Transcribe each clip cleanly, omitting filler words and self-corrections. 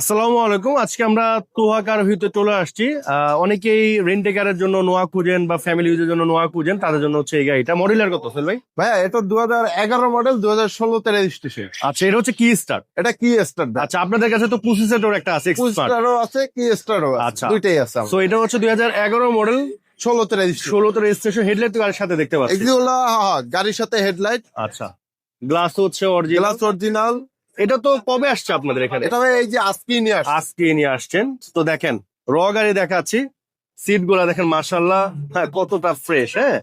আসসালামু আলাইকুম। আজকে আমরা তোহা কার ভিতরে চলে আসছি। অনেকেই রেন্টে কারের জন্য নোয়া খুঁজেন বা ফ্যামিলি ইউজের জন্য নোয়া খুঁজেন, তাদের জন্য হচ্ছে এই গাড়িটা। মডেলের কত সেল ভাই? ভাইয়া এটা 2011 মডেল 2016 তে রেজিস্ট্রেশন। আচ্ছা, এটা হচ্ছে কি স্টার। এটা কি স্টার? আচ্ছা, আপনাদের কাছে তো পুসি সেটর একটা আছে এক্সপার্ট। স্টারও আছে, কি স্টারও আছে, আচ্ছা। দুইটাই আছে। সো এটা হচ্ছে 2011 মডেল, 16 তে রেজিস্ট্রেশন। 16 তে রেজিস্ট্রেশন, হেডলাইট তো গাড়ির সাথে দেখতে পাচ্ছি। এগুলো গাড়ির সাথে হেডলাইট, আচ্ছা, গ্লাস হচ্ছে অরিজিনাল। Glass original. এটা তো কবে আসছে আপনাদের এখানে? এটা ভাই এই যে আজকেই নিয়ে আসছে। আজকে নিয়ে আসছেন। তো দেখেন, র গাড়ি দেখাচ্ছি, সিট গুলা দেখেন মাশাআল্লাহ, হ্যাঁ কতটা ফ্রেশ। হ্যাঁ,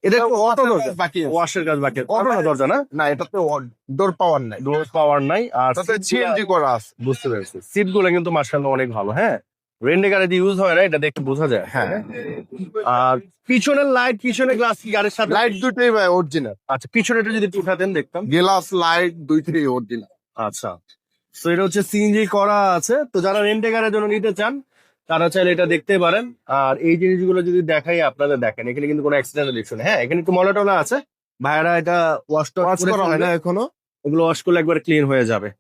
এটা অটো দরজা, বাকি আছে। ওয়াশের কাজ বাকি, অটো না দরজা না, না, এটাতে ডোর পাওয়ার নাই, ডোর পাওয়ার নাই। আর এটাতে seat সিএনজি গুলা- করা আছে। বুঝতে পেরেছি, সিট গুলো কিন্তু মাশাআল্লাহ অনেক ভালো। হ্যাঁ, রেন্টে গাড়িতে ইউজ হয় না, এটা দেখতে বোঝা যায়। হ্যাঁ, আর পিছনের লাইট, পিছনের গ্লাস কি গাড়ির সাথে? লাইট দুটোই ভাই অরিজিনাল। আচ্ছা, পিছনেটা যদি একটু উঠাতেন দেখতাম। গ্লাস লাইট দুইটাই অরিজিনাল। আচ্ছা, তো এটা হচ্ছে সিএনজি করা আছে। তো যারা রেন্টে গাড়ির জন্য নিতে চান তারা চাইলে এটা দেখতে পারেন। আর এই জিনিসগুলো যদি দেখাই আপনাদের, দেখেন এখানে কিন্তু কোনো অ্যাক্সিডেন্টাল ইস্যু নেই। হ্যাঁ, এখানে একটু ময়লা টলা আছে, ভাইয়ারা এটা ওয়াশ করা হয় না এখনো। ওগুলো ওয়াশ করলে একবার ক্লিন হয়ে যাবে।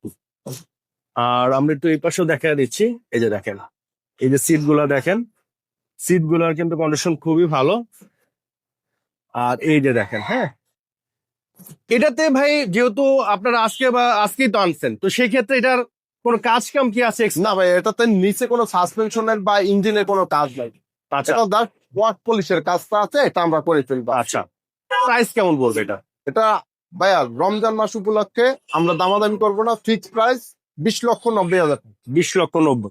আর আমরা একটু এই পাশেও দেখা দিচ্ছি। এই যে দেখেন, এই যে সিট গুলা দেখেন, সিট গুলার কিন্তু কন্ডিশন খুবই ভালো। আর এই যে দেখেন, হ্যাঁ এটাতে ভাই যেহেতু আপনারা আজকেই তো আনছেন, তো সেই ক্ষেত্রে এটার কোনো কাজ কাম কি আছে extra? না ভাই, এটাতে নিচে কোনো সাসপেনশনের বা ইঞ্জিনের কোনো কাজ নাই। আচ্ছা এটা জাস্ট ওয়াশ পলিশের কাজটা আছে, এটা আমরা করে ফেলবো। আচ্ছা, প্রাইস কেমন বলবে এটা? এটা ভাইয়া রমজান মাস উপলক্ষে আমরা দামাদামি করবো না, ফিক্স প্রাইস 20,90,000। 20,90,000।